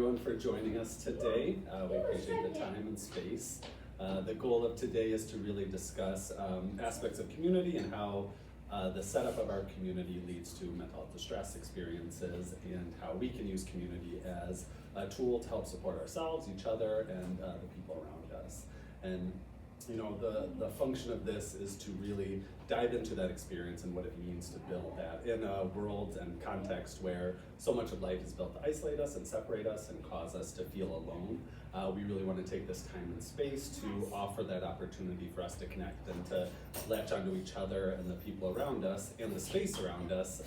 everyone for joining us today. We appreciate the time and space. The goal of today is to really discuss aspects of community and how the setup of our community leads to mental health distress experiences, and how we can use community as a tool to help support ourselves, each other, and the people around us. And you know, the function of this is to really dive into that experience and what it means to build that in a world and context where so much of life is built to isolate us and separate us and cause us to feel alone. We really want to take this time and space to offer that opportunity for us to connect and to latch onto each other and the people around us and the space around us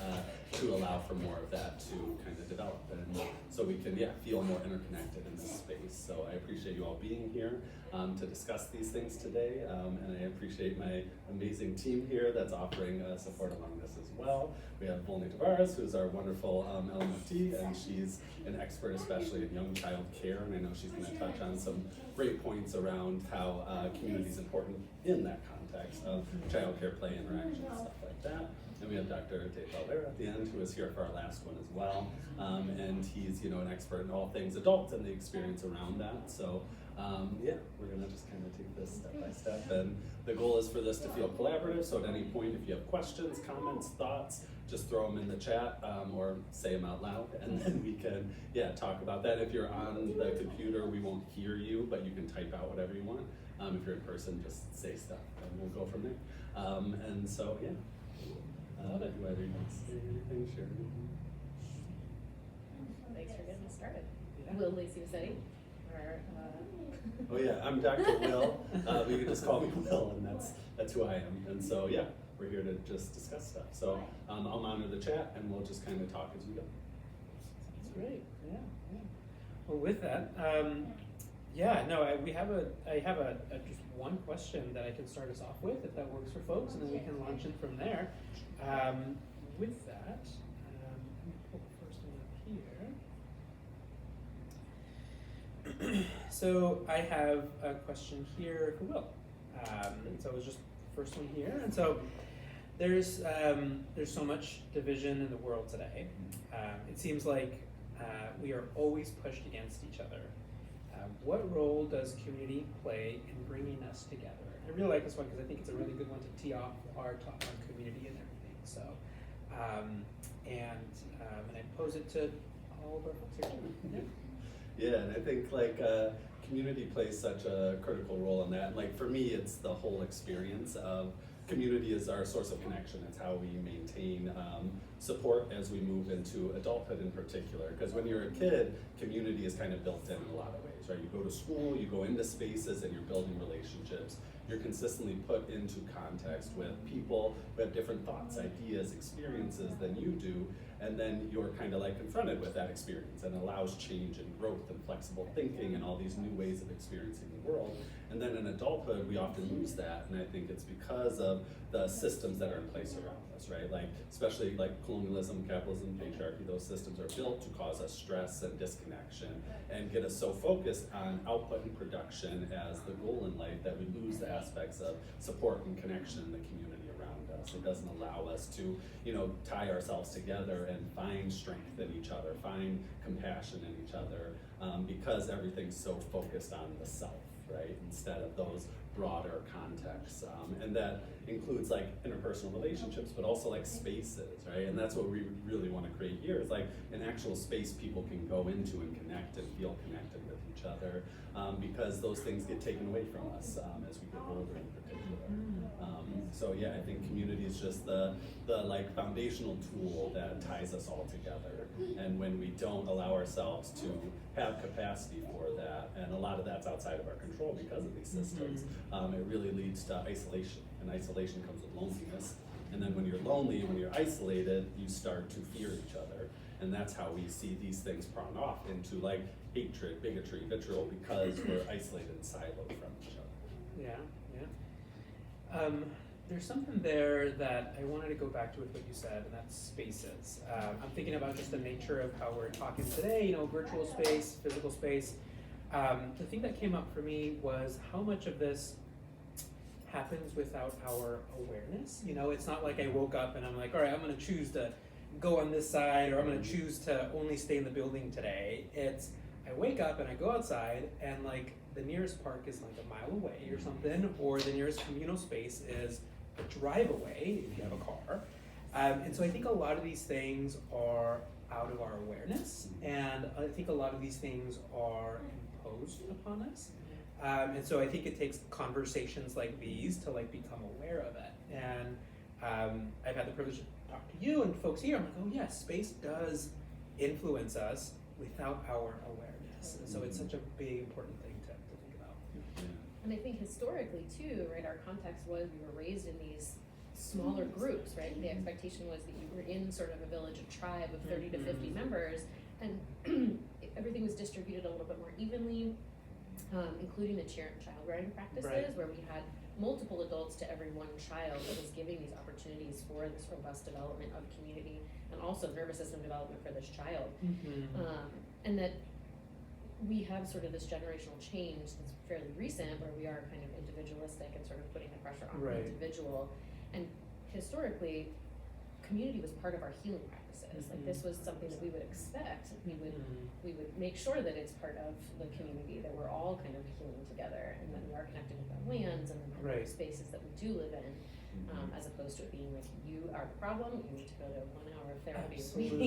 to allow for more of that to kind of develop, and so we can feel more interconnected in this space. So I appreciate you all being here to discuss these things today, and I appreciate my amazing team here that's offering support along this as well. We have Volney Tavarez, who's our wonderful LMFT, and she's an expert especially in young child care, and I know she's going to touch on some great points around how community is important in that context of child care, play, interaction, stuff like that. And we have Dr. Talavera at the end, who was here for our last one as well, and he's an expert in all things adult and the experience around that. So we're gonna just kind of take this step by step, and the goal is for this to feel collaborative. So at any point, if you have questions, comments, thoughts, just throw them in the chat or say them out loud, and then we can talk about that. If you're on the computer, we won't hear you, but you can type out whatever you want. If you're in person, just say stuff, and we'll go from there. And so whether you want to say anything, share anything. Thanks for getting us started. Will Lacey-Bisetty. Oh yeah, I'm Dr. Will. But you can just call me Will, and that's who I am. And so we're here to just discuss stuff. So I'll monitor the chat, and we'll just kind of talk as we go. That's great. Yeah. Well, with that, I have just one question that I can start us off with, if that works for folks, and then we can launch in from there. With that, let me pull the first one up here. So I have a question here for Will. So it was just the first one here, and so there's so much division in the world today. It seems like we are always pushed against each other. What role does community play in bringing us together? I really like this one because I think it's a really good one to tee off our talk on community and everything. So, and I pose it to all of our folks here. Yeah, and I think community plays such a critical role in that. And for me, it's the whole experience of community is our source of connection. It's how we maintain support as we move into adulthood in particular. Because when you're a kid, community is kind of built in a lot of ways, right? You go to school, you go into spaces, and you're building relationships. You're consistently put into context with people who have different thoughts, ideas, experiences than you do, and then you're kind of confronted with that experience, and allows change and growth and flexible thinking and all these new ways of experiencing the world. And then in adulthood, we often lose that, and I think it's because of the systems that are in place around us, right? Especially colonialism, capitalism, patriarchy, those systems are built to cause us stress and disconnection and get us so focused on output and production as the goal in life that we lose the aspects of support and connection in the community around us. It doesn't allow us to, tie ourselves together and find strength in each other, find compassion in each other, because everything's so focused on the self, right? Instead of those broader contexts. And that includes interpersonal relationships, but also spaces, right? And that's what we really want to create here is an actual space people can go into and connect and feel connected with each other, because those things get taken away from us as we get older in particular. I think community is just the foundational tool that ties us all together. And when we don't allow ourselves to have capacity for that, and a lot of that's outside of our control because of these systems, it really leads to isolation, and isolation comes with loneliness. And then when you're lonely, when you're isolated, you start to fear each other. And that's how we see these things prong off into hatred, bigotry, vitriol, because we're isolated and siloed from each other. Yeah. There's something there that I wanted to go back to with what you said, and that's spaces. I'm thinking about just the nature of how we're talking today, virtual space, physical space. The thing that came up for me was how much of this happens without our awareness. It's not like I woke up and I'm like, all right, I'm going to choose to go on this side, or I'm going to choose to only stay in the building today. It's I wake up and I go outside and like the nearest park is like a mile away or something, or the nearest communal space is a drive away if you have a car. And so I think a lot of these things are out of our awareness, and I think a lot of these things are imposed upon us. And so I think it takes conversations like these to like become aware of it. And I've had the privilege to talk to you and folks here. I'm like, oh yes, space does influence us without our awareness. And so it's such a big, important thing to think about. And I think historically too, right, our context was we were raised in these smaller groups, right? The expectation was that you were in sort of a village, a tribe of 30 to 50 members, and everything was distributed a little bit more evenly, including the child rearing practices, where we had multiple adults to every one child that was giving these opportunities for this robust development of community and also nervous system development for this child. And that we have sort of this generational change that's fairly recent, where we are kind of individualistic and sort of putting the pressure on the individual. And historically, community was part of our healing practices. Like this was something that we would expect. We would make sure that it's part of the community, that we're all kind of healing together, and that we are connected with our lands and the spaces that we do live in, as opposed to it being like, you are the problem, you need to go to 1 hour of therapy a week.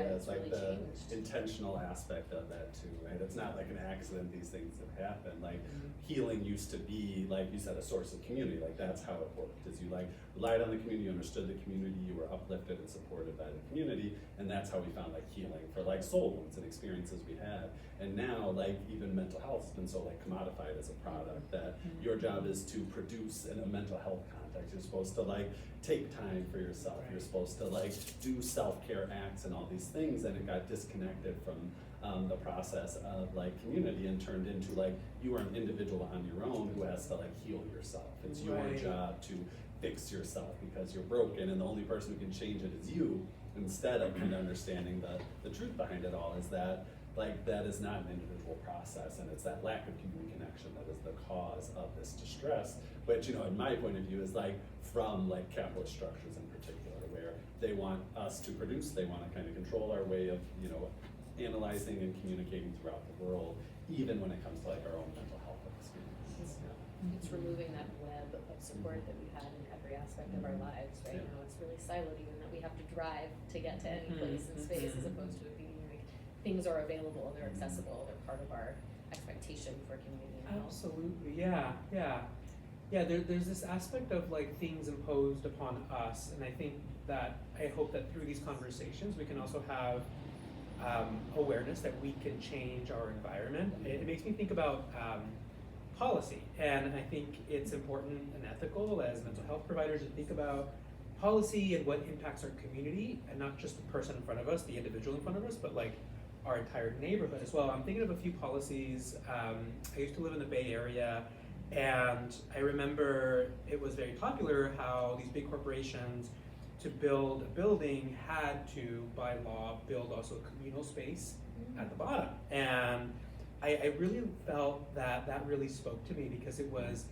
It's like really the changed. intentional aspect of that too, right? It's not like an accident these things have happened. Like healing used to be, like you said, a source of community. Like that's how it worked, is you like relied on the community, you understood the community, you were uplifted and supported by the community, and that's how we found like healing for like soul wounds and experiences we had. And now like even mental health has been so like commodified as a product that your job is to produce in a mental health context. You're supposed to like take time for yourself. You're supposed to like do self-care acts and all these things, and it got disconnected from the process of like community and turned into like you are an individual on your own who has to like heal yourself. It's your job to fix yourself because you're broken, and the only person who can change it is you, instead of kind of understanding the truth behind it all is that like that is not an individual process, and it's that lack of human connection that is the cause of this distress, which, you know, in my point of view is like from like capitalist structures in particular, where they want us to produce, they want to kind of control our way of, you know, analyzing and communicating throughout the world, even when it comes to like our own mental health experiences. It's removing that web of support that we've had in every aspect of our lives. Right now it's really siloed, even that we have to drive to get to any place in space, as opposed to it being like things are available, they're accessible, they're part of our expectation for community and health. Absolutely, there's this aspect of like things imposed upon us, and I think that I hope that through these conversations we can also have awareness that we can change our environment. It makes me think about policy, and I think it's important and ethical as mental health providers to think about policy and what impacts our community, and not just the person in front of us, the individual in front of us, but like our entire neighborhood as well. I'm thinking of a few policies. I used to live in the Bay Area, and I remember it was very popular how these big corporations, to build a building, had to, by law, build also a communal space at the bottom. And I really felt that that really spoke to me, because it was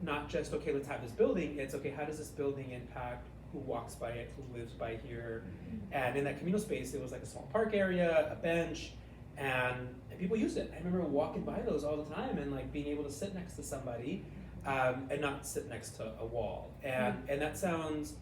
not just, okay, let's have this building, it's, okay, how does this building impact who walks by it, who lives by here? And in that communal space, it was like a small park area, a bench, and people used it. I remember walking by those all the time and like being able to sit next to somebody and not sit next to a wall. And that sounds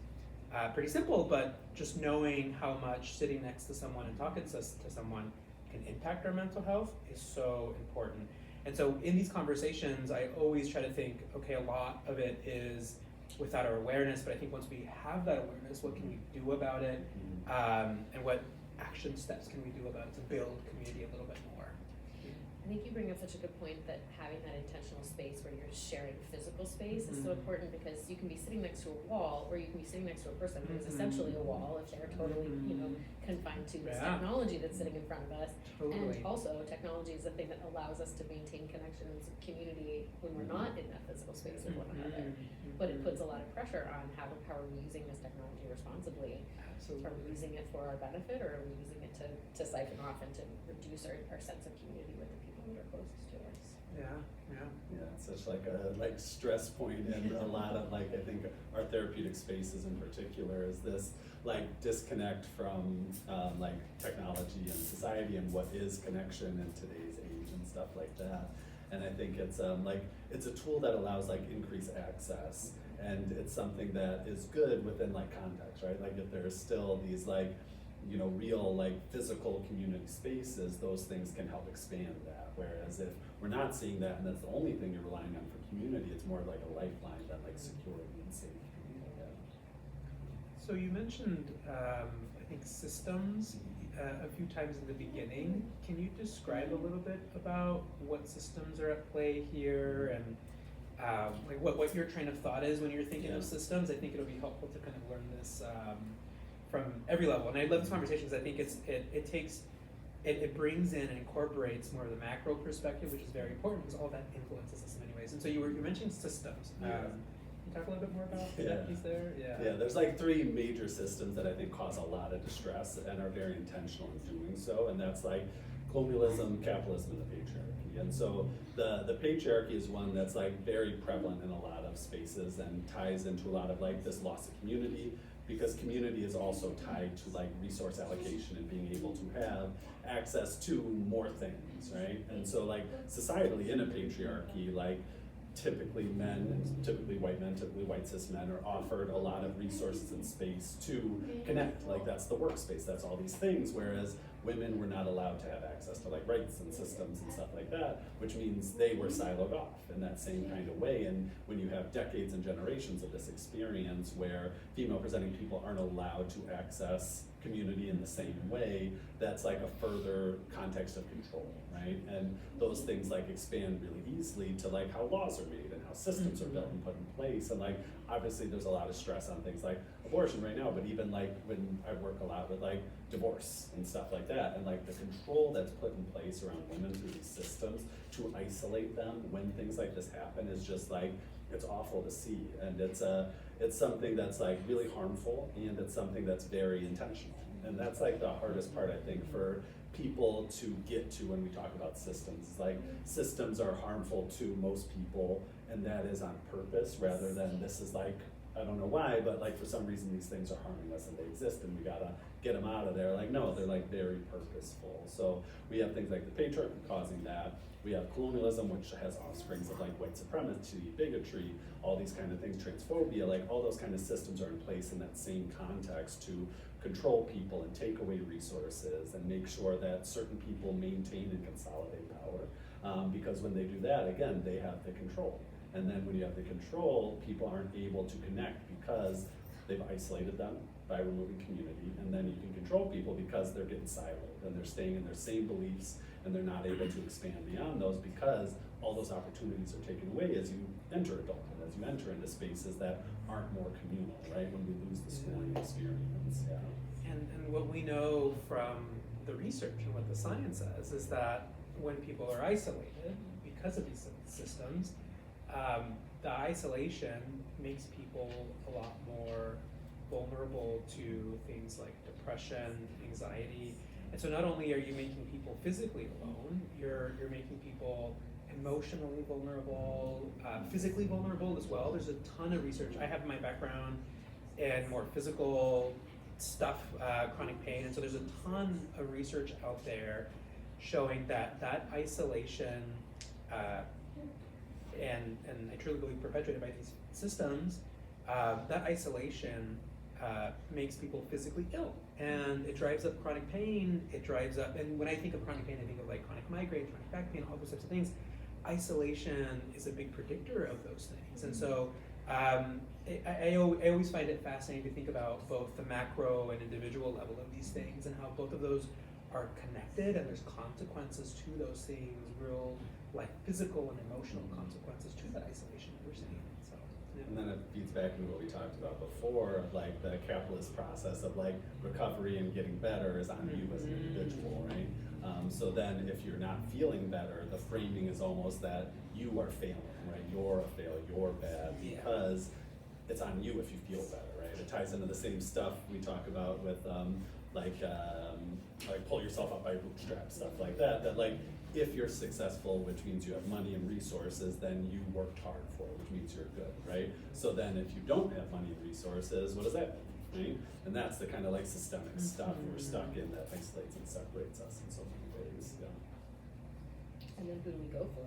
pretty simple, but just knowing how much sitting next to someone and talking to someone can impact our mental health is so important. And so in these conversations, I always try to think, okay, a lot of it is without our awareness, but I think once we have that awareness, what can we do about it? And what action steps can we do about it to build community a little bit more? I think you bring up such a good point that having that intentional space where you're sharing physical space is so important, because you can be sitting next to a wall, or you can be sitting next to a person who is essentially a wall if they're totally, you know, confined to this technology that's sitting in front of us. And also, technology is the thing that allows us to maintain connections, community, when we're not in that physical space with one another. But it puts a lot of pressure on how are we using this technology responsibly? Absolutely. Are we using it for our benefit, or are we using it to siphon off and to reduce our sense of community with the people that are closest to us? Yeah. Yeah, it's such like a stress point, and a lot of I think our therapeutic spaces in particular is this disconnect from technology and society and what is connection in today's age and stuff like that. And I think it's it's a tool that allows increased access, and it's something that is good within context, right? If there's still these real physical community spaces, those things can help expand that. Whereas if we're not seeing that and that's the only thing you're relying on for community, it's more like a lifeline than security and safety. Yeah. So you mentioned, I think, systems a few times in the beginning. Can you describe a little bit about what systems are at play here, and what your train of thought is when you're thinking of systems? I think it'll be helpful to kind of learn this from every level. And I love this conversation because I think it brings in and incorporates more of the macro perspective, which is very important because all that influences us in many ways. And so you mentioned systems. Can you talk a little bit more about that piece there? Yeah, there's three major systems that I think cause a lot of distress and are very intentional in doing so, and that's colonialism, capitalism, and the patriarchy. And so the patriarchy is one that's very prevalent in a lot of spaces and ties into a lot of this loss of community, because community is also tied to resource allocation and being able to have access to more things, right? And so societally in a patriarchy, typically white men, typically white cis men are offered a lot of resources and space to connect. That's the workspace, that's all these things, whereas women were not allowed to have access to rights and systems and stuff like that, which means they were siloed off in that same kind of way. And when you have decades and generations of this experience where female presenting people aren't allowed to access community in the same way, that's a further context of control, right? And those things expand really easily to how laws are made and how systems are built and put in place. And obviously there's a lot of stress on things like abortion right now, but even when I work a lot with divorce and stuff like that, and the control that's put in place around women through these systems to isolate them when things like this happen is just it's awful to see. And it's something that's really harmful, and it's something that's very intentional. And that's the hardest part, I think, for people to get to when we talk about systems. Systems are harmful to most people, and that is on purpose rather than this is I don't know why, but for some reason these things are harming us and they exist and we gotta get them out of there. No, they're very purposeful. So we have things like the patriarchy causing that. We have colonialism, which has offsprings of white supremacy, bigotry, all these kind of things, transphobia, all those kind of systems are in place in that same context to control people and take away resources and make sure that certain people maintain and consolidate power. Because when they do that, again, they have the control. And then when you have the control, people aren't able to connect because they've isolated them by removing community. And then you can control people because they're getting siloed and they're staying in their same beliefs and they're not able to expand beyond those because all those opportunities are taken away as you enter adulthood, as you enter into spaces that aren't more communal, right? When we lose the schooling experience, And what we know from the research and what the science says is that when people are isolated because of these systems, the isolation makes people a lot more vulnerable to things like depression, anxiety. And so not only are you making people physically alone, you're making people emotionally vulnerable, physically vulnerable as well. There's a ton of research. I have my background in more physical stuff, chronic pain, and so there's a ton of research out there showing that isolation, and I truly believe perpetuated by these systems, that isolation makes people physically ill, and it drives up chronic pain, and when I think of chronic pain, I think of chronic migraine, chronic back pain, all those types of things. Isolation is a big predictor of those things, and so I always find it fascinating to think about both the macro and individual level of these things and how both of those are connected, and there's consequences to those things, real physical and emotional consequences to that isolation that we're seeing. So, and then it feeds back into what we talked about before of the capitalist process of recovery and getting better is on you as an individual, right? So then if you're not feeling better, the framing is almost that you are failing, right? You're a failure, you're bad, because it's on you if you feel better, right? It ties into the same stuff we talk about with like pull yourself up by bootstraps, stuff like that. That like if you're successful, which means you have money and resources, then you worked hard for it, which means you're good, right? So then if you don't have money and resources, what does that mean, right? And that's the kind of like systemic stuff we're stuck in that isolates and separates us in so many ways. Yeah. And then who do we go for?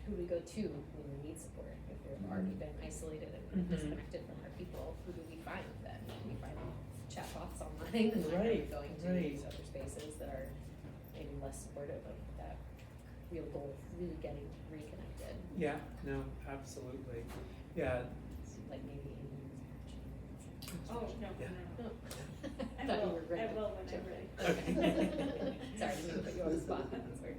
Who do we go to when we need support? If we've already been isolated and disconnected from our people, who do we find then? Do we find chatbots online? And are we going to these other spaces that are maybe less supportive of that real goal of really getting reconnected? Yeah, no, absolutely. Yeah. Like maybe. Oh, no, Yeah. no. I thought you were ready. I will when I'm ready. Okay. Sorry, I didn't put you on the spot. That's weird.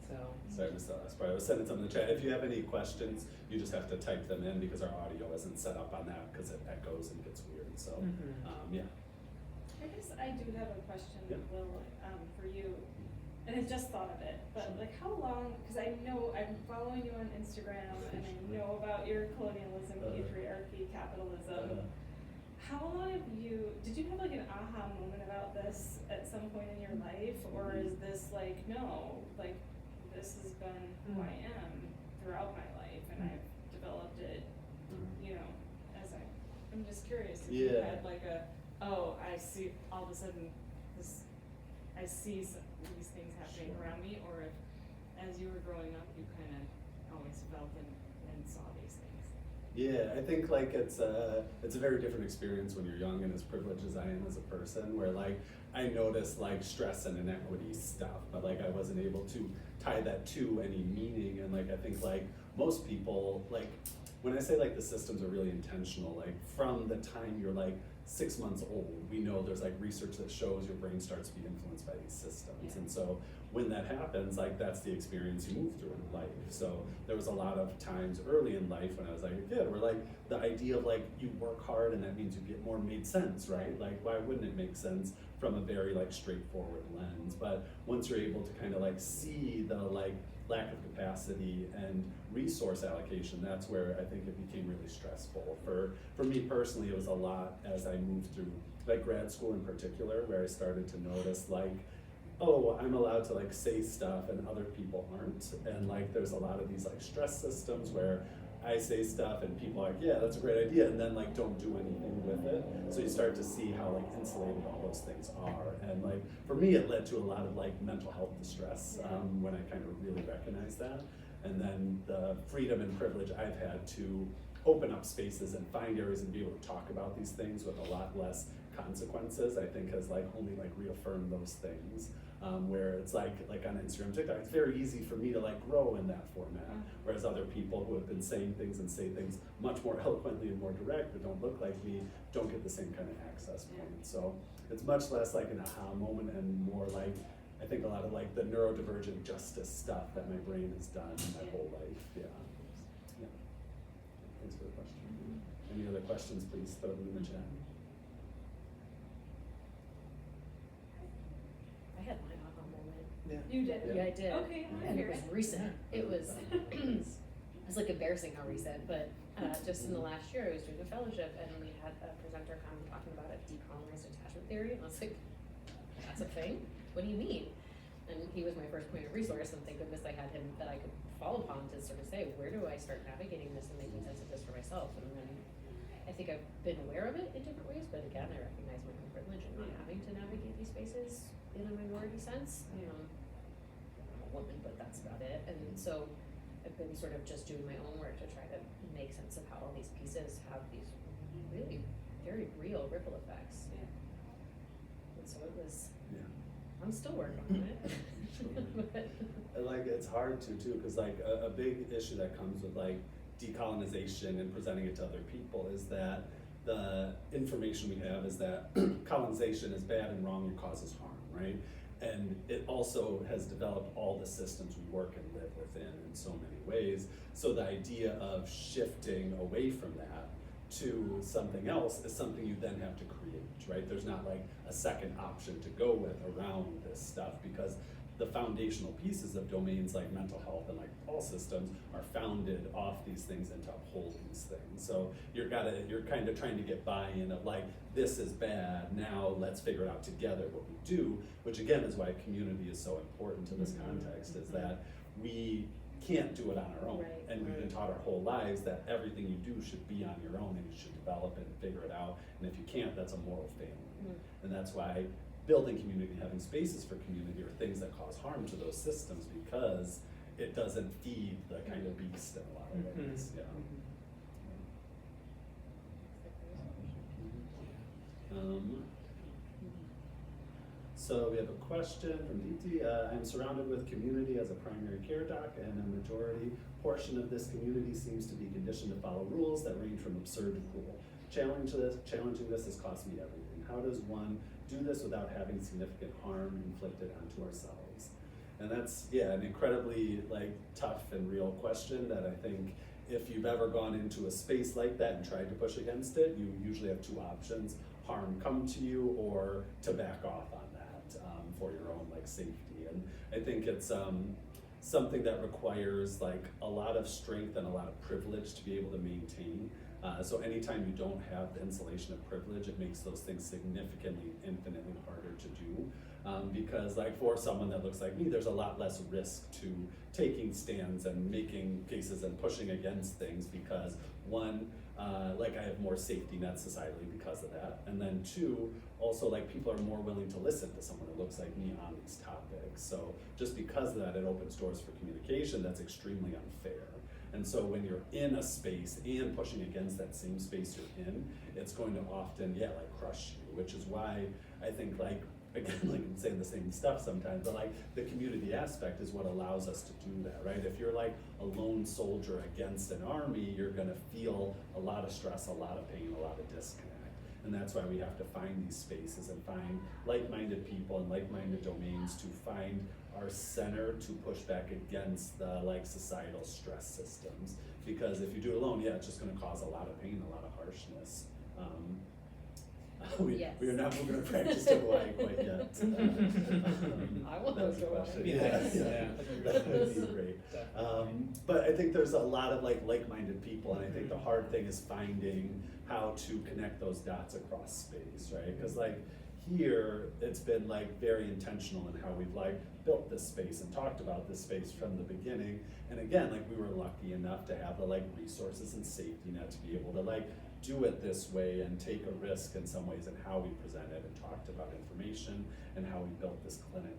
So. Sorry, I missed the last part. I was sending some in the chat. If you have any questions, you just have to type them in because our audio isn't set up on that because it echoes and gets weird. So, yeah. I guess I do have a question, Yeah. Will, for you. And I just thought of it, but like how long, because I know I'm following you on Instagram and I know about your colonialism, patriarchy, capitalism. How long did you have like an aha moment about this at some point in your life? Or is this like, no, like this has been who I am throughout my life and I've developed it, you know, I'm just curious if you had like I see all of a sudden I see these things happening around me, or if as you were growing up you kind of always felt and saw these things. Yeah, I think like it's a very different experience when you're young and as privileged as I am as a person, where like I noticed like stress and inequity stuff, but like I wasn't able to tie that to any meaning. And like I think like most people, like when I say like the systems are really intentional, like from the time you're like 6 months old, we know there's like research that shows your brain starts to be influenced by these systems. Yeah. And so when that happens, like that's the experience you move through in life. So there was a lot of times early in life when I was like a kid where like the idea of like you work hard and that means you get more made sense, right? Like why wouldn't it make sense from a very like straightforward lens? But once you're able to kind of like see the like lack of capacity and resource allocation, that's where I think it became really stressful. For me personally, it was a lot as I moved through like grad school in particular, where I started to notice like, oh, I'm allowed to like say stuff and other people aren't. And like there's a lot of these like stress systems where I say stuff and people are like, yeah, that's a great idea, and then like don't do anything with it. So you start to see how like insulated all those things are. And like for me, it led to a lot of like mental health distress when I kind of really recognized that. And then the freedom and privilege I've had to open up spaces and find areas and be able to talk about these things with a lot less consequences, I think has like only like reaffirmed those things. Where it's like on Instagram, TikTok, it's very easy for me to like grow in that format. Whereas other people who have been saying things and say things much more eloquently and more direct but don't look like me don't get the same kind of access point. So it's much less like an aha moment and more like, I think a lot of like the neurodivergent justice stuff that my brain has done my whole life. Yeah. Thanks for the question. Any other questions, please throw them in the chat. I had my aha moment. Yeah. You did? Yeah, I did. Okay, I And hear it was it. recent. It was like embarrassing how recent, but just in the last year I was doing a fellowship and we had a presenter come talking about a decolonized attachment theory, and I was like, that's a thing? What do you mean? And he was my first point of resource, and thank goodness I had him that I could fall upon to sort of say, where do I start navigating this and making sense of this for myself? And then I think I've been aware of it in different ways, but again, I recognize my own privilege in not having to navigate these spaces in a minority sense. I'm a woman, but that's about it. And so I've been sort of just doing my own work to try to make sense of how all these pieces have these really very real ripple effects. Yeah. And so it was, Yeah. I'm still working on it. And like it's hard too, because like a big issue that comes with like decolonization and presenting it to other people is that the information we have is that colonization is bad and wrong and causes harm, right? And it also has developed all the systems we work and live within in so many ways. So the idea of shifting away from that to something else is something you then have to create, right? There's not like a second option to go with around this stuff because the foundational pieces of domains like mental health and like all systems are founded off these things and to uphold these things. So you're kind of trying to get buy-in of like, this is bad, now let's figure out together what we do, which again is why community is so important to this context, is that we can't do it on our own. Right. And we've been taught our whole lives that everything you do should be on your own and you should develop it and figure it out. And if you can't, that's a moral failing. And that's why building community, having spaces for community are things that cause harm to those systems, because it doesn't feed the kind of beast in a lot of ways. Yeah. So we have a question from DT. I'm surrounded with community as a primary care doc, and a majority portion of this community seems to be conditioned to follow rules that range from absurd to cruel. Challenging this has cost me everything. How does one do this without having significant harm inflicted onto ourselves? And that's, yeah, an incredibly like tough and real question that I think if you've ever gone into a space like that and tried to push against it, you usually have two options: harm come to you or to back off on that for your own like safety. And I think it's something that requires like a lot of strength and a lot of privilege to be able to maintain. So anytime you don't have the insulation of privilege, it makes those things significantly, infinitely harder to do. Because like for someone that looks like me, there's a lot less risk to taking stands and making cases and pushing against things, because one, like I have more safety nets societally because of that. And then two, also like people are more willing to listen to someone that looks like me on these topics. So just because of that, it opens doors for communication that's extremely unfair. And so when you're in a space and pushing against that same space you're in, it's going to often, yeah, like crush you, which is why I think like, again, like I'm saying the same stuff sometimes, but like the community aspect is what allows us to do that, right? If you're like a lone soldier against an army, you're gonna feel a lot of stress, a lot of pain, a lot of disconnect. And that's why we have to find these spaces and find like-minded people and like-minded domains to find our center to push back against the like societal stress systems. Because if you do it alone, yeah, it's just gonna cause a lot of pain, a lot of harshness. We are not moving our practice to Hawaii quite yet. I want that was to a go question. Yeah. That would be great. But I think there's a lot of like-minded people, and I think the hard thing is finding how to connect those dots across space, right? Because like here, it's been like very intentional in how we've like built this space and talked about this space from the beginning. And again, like we were lucky enough to have the like resources and safety net to be able to like do it this way and take a risk in some ways in how we presented and talked about information and how we built this clinic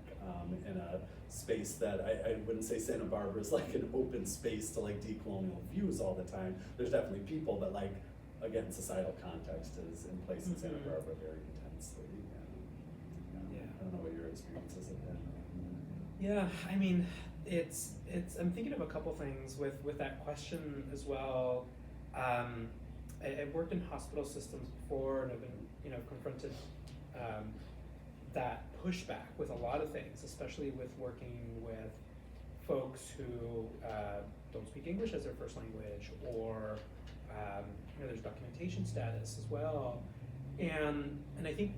in a space that I wouldn't say Santa Barbara is like an open space to like decolonial views all the time. There's definitely people, but like, again, societal context is in place in Santa Barbara very intensely. Yeah. I don't know what your experiences have been. Yeah, I mean, it's. I'm thinking of a couple things with that question as well. I've worked in hospital systems before, and I've been, confronted that pushback with a lot of things, especially with working with folks who don't speak English as their first language, or there's documentation status as well. And I think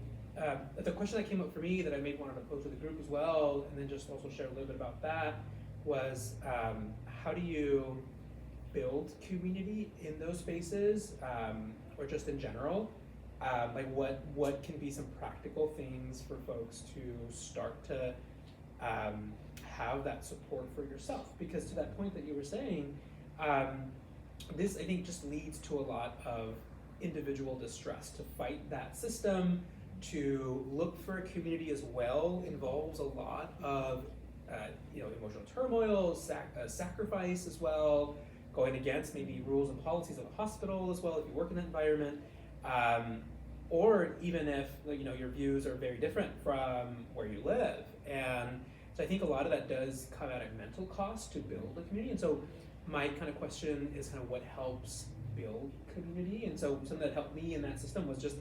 the question that came up for me that I may want to pose to the group as well, and then just also share a little bit about that, was how do you build community in those spaces, or just in general? Like what can be some practical things for folks to start to have that support for yourself? Because to that point that you were saying, this I think just leads to a lot of individual distress. To fight that system, to look for a community as well, involves a lot of emotional turmoil, sacrifice as well, going against maybe rules and policies of a hospital as well if you work in that environment, or even if your views are very different from where you live. And so I think a lot of that does come at a mental cost to build a community. And so my kind of question is kind of what helps build community. And so something that helped me in that system was just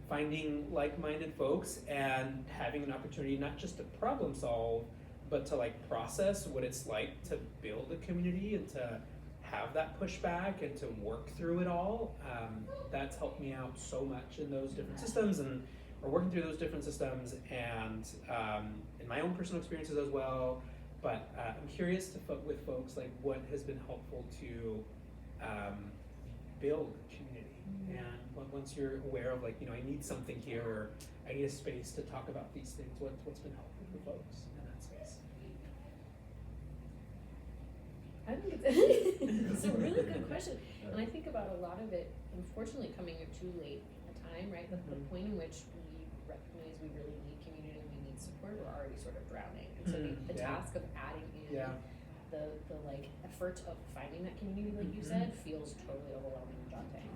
finding like-minded folks and having an opportunity not just to problem solve, but to like process what it's like to build a community and to have that pushback and to work through it all. That's helped me out so much in those different systems. And working through those different systems, and in my own personal experiences as well. But I'm curious with folks, like, what has been helpful to build community, and once you're aware of, like, you know, I need something here, or I need a space to talk about these things, what's been helpful for folks in that space? I think it's a really good question, and I think about a lot of it, unfortunately, coming here too late in time, right? The point in which we recognize we really need community and we need support, we're already sort of drowning. And so the task of adding in the like effort of finding that community, like you said, feels totally overwhelming and daunting.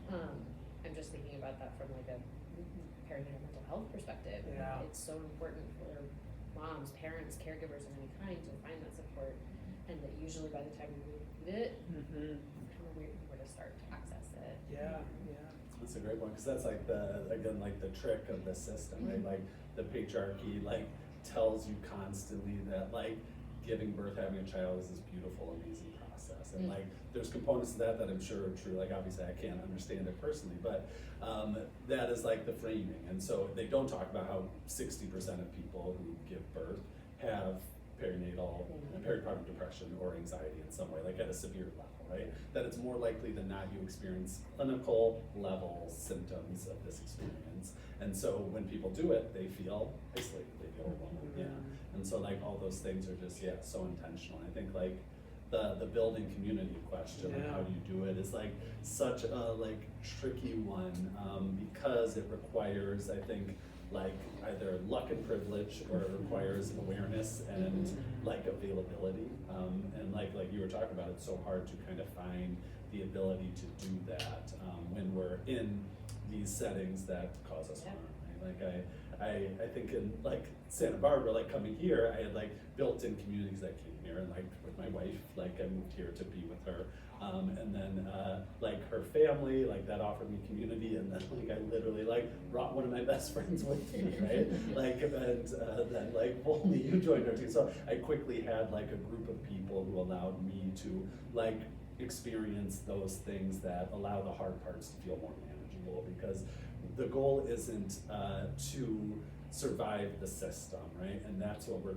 I'm just thinking about that from like a perinatal mental health perspective. It's so important for moms, parents, caregivers of any kind to find that support, and that usually by the time we really need it, it's kind of weird where to start to access it. That's a great one, because that's like the trick of the system, right? Like the patriarchy like tells you constantly that like giving birth, having a child is this beautiful, amazing process, and like there's components of that I'm sure are true. Like obviously I can't understand it personally, but that is like the framing. And so they don't talk about how 60% of people who give birth have perinatal and peripartum depression or anxiety in some way, like at a severe level, right? That it's more likely than not you experience clinical level symptoms of this experience. And so when people do it, they feel isolated, they feel alone, And so like all those things are just, so intentional. I think like the building community question, like how do you do it, is like such a like tricky one, because it requires, I think, like either luck and privilege, or it requires awareness and like availability, and like you were talking about, it's so hard to kind of find the ability to do that when we're in these settings that cause us harm, right? Like I think in like Santa Barbara, like coming here, I had like built-in communities that came here, and like with my wife, like I moved here to be with her, and then like her family, like that offered me community, and then like I literally like brought one of my best friends with me, right? Like and then like Volney, you joined our team, so I quickly had like a group of people who allowed me to like experience those things that allow the hard parts to feel more manageable, because the goal isn't to survive the system, right? And that's what we're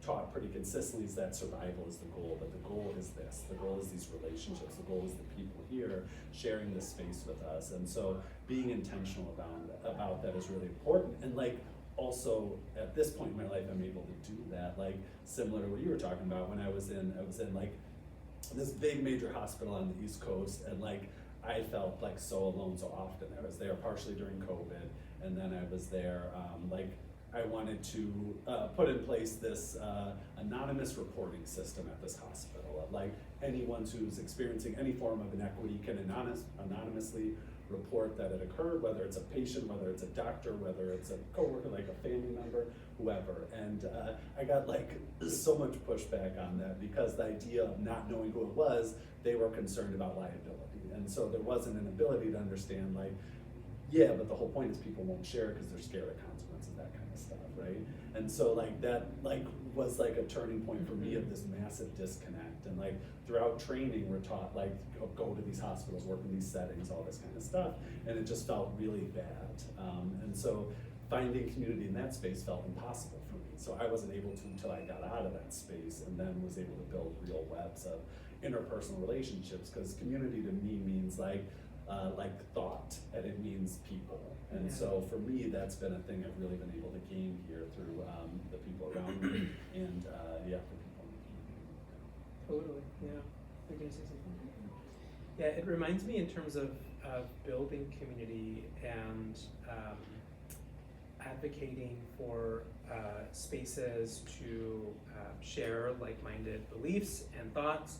taught pretty consistently, is that survival is the goal, but the goal is this. The goal is these relationships. The goal is the people here sharing this space with us. And so being intentional about that is really important. And like also at this point in my life, I'm able to do that. Like similar to what you were talking about, when I was in like this big major hospital on the East Coast, and like I felt like so alone so often. I was there partially during COVID, and then I was there like I wanted to put in place this anonymous reporting system at this hospital. Like anyone who's experiencing any form of inequity can anonymously report that it occurred, whether it's a patient, whether it's a doctor, whether it's a coworker, like a family member, whoever. And I got like so much pushback on that, because the idea of not knowing who it was, they were concerned about liability. And so there wasn't an ability to understand like, but the whole point is people won't share because they're scared of consequences, that kind of stuff, right? And so like that like was like a turning point for me of this massive disconnect. And like throughout training, we're taught like go to these hospitals, work in these settings, all this kind of stuff, and it just felt really bad. And so finding community in that space felt impossible for me. So I wasn't able to until I got out of that space, and then was able to build real webs of interpersonal relationships, because community to me means like thought, and it means people. And so for me, that's been a thing I've really been able to gain here through the people around me, and for people in the community. Totally, You're gonna say something? Yeah, it reminds me in terms of building community and advocating for spaces to share like-minded beliefs and thoughts,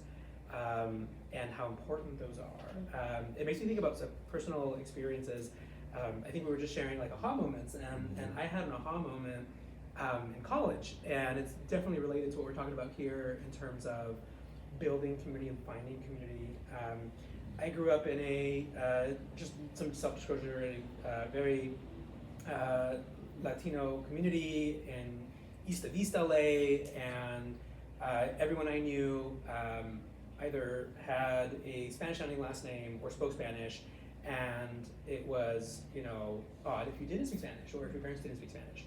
and how important those are. It makes me think about some personal experiences. I think we were just sharing like aha moments, and I had an aha moment in college, and it's definitely related to what we're talking about here in terms of building community and finding community. I grew up in a, just some self-disclosure, a very Latino community in east of East LA, and everyone I knew either had a Spanish-sounding last name or spoke Spanish, and it was was, odd if you didn't speak Spanish or if your parents didn't speak Spanish.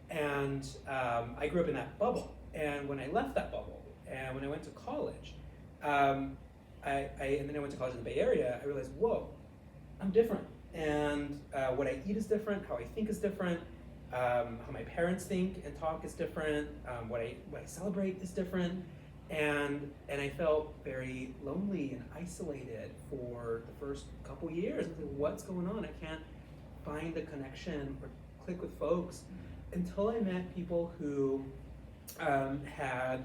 And I grew up in that bubble. And when I left that bubble, and when I went to college, and then I went to college in the Bay Area, I realized, whoa, I'm different. And what I eat is different, how I think is different, how my parents think and talk is different, what I celebrate is different. And I felt very lonely and isolated for the first couple years. I was like, what's going on? I can't find a connection or click with folks until I met people who had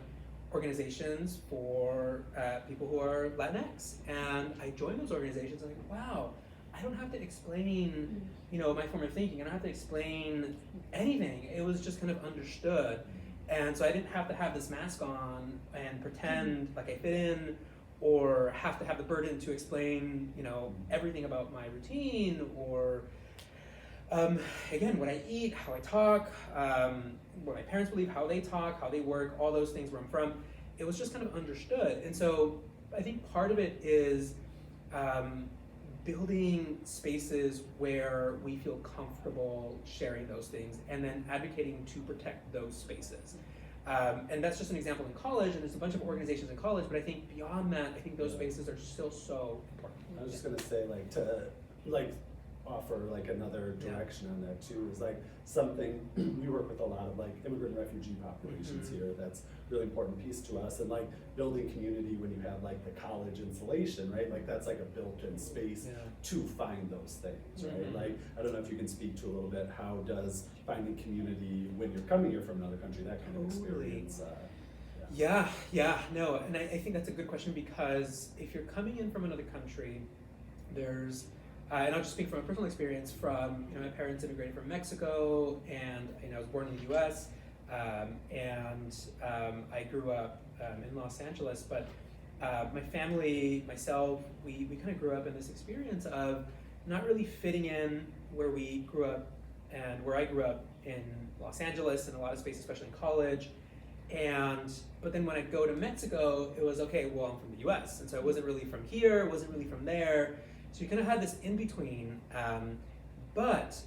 organizations for people who are Latinx. And I joined those organizations and I'm like, wow, I don't have to explain, my form of thinking. I don't have to explain anything. It was just kind of understood. And so I didn't have to have this mask on and pretend like I fit in, or have to have the burden to explain, everything about my routine, or again, what I eat, how I talk, what my parents believe, how they talk, how they work, all those things, where I'm from. It was just kind of understood. And so I think part of it is building spaces where we feel comfortable sharing those things, and then advocating to protect those spaces. And that's just an example in college, and there's a bunch of organizations in college, but I think beyond that, I think those spaces are still so important. I was just gonna say, to offer another direction on that too, is something we work with a lot of immigrant refugee populations here. That's a really important piece to us, and building community when you have the college insulation, right? That's a built-in space to find those things, right? I don't know if you can speak to a little bit, how does finding community when you're coming here from another country, that kind of experience? No, and I think that's a good question, because if you're coming in from another country, there's and I'll just speak from a personal experience. From my parents immigrated from Mexico, and I was born in the U.S. And I grew up in Los Angeles. But my family, myself, we kind of grew up in this experience of not really fitting in where we grew up and where I grew up in Los Angeles, in a lot of spaces, especially in college. But then when I go to Mexico, it was okay. Well, I'm from the U.S., and so I wasn't really from here. It wasn't really from there. So you kind of had this in between, but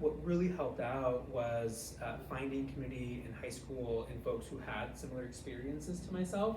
what really helped out was finding community in high school and folks who had similar experiences to myself,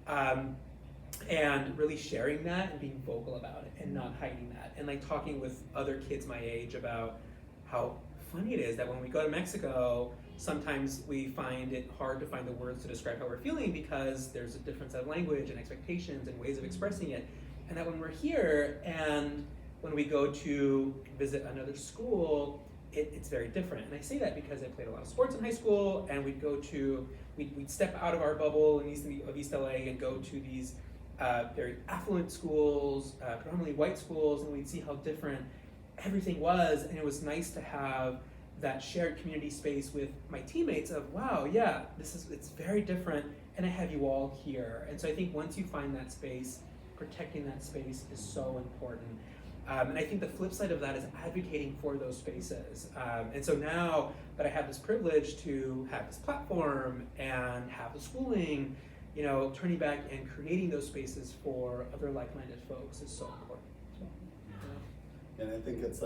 and really sharing that and being vocal about it and not hiding that, and talking with other kids my age about how funny it is that when we go to Mexico, sometimes we find it hard to find the words to describe how we're feeling because there's a different set of language and expectations and ways of expressing it. And that when we're here and when we go to visit another school, it's very different. And I say that because I played a lot of sports in high school, and we'd step out of our bubble in East LA and go to these very affluent schools, predominantly white schools, and we'd see how different everything was. And it was nice to have that shared community space with my teammates of, wow, yeah, it's very different, and I have you all here. And so I think once you find that space, protecting that space is so important. And I think the flip side of that is advocating for those spaces. And so now that I have this privilege to have this platform and have the schooling, turning back and creating those spaces for other like-minded folks is so important. And I think it's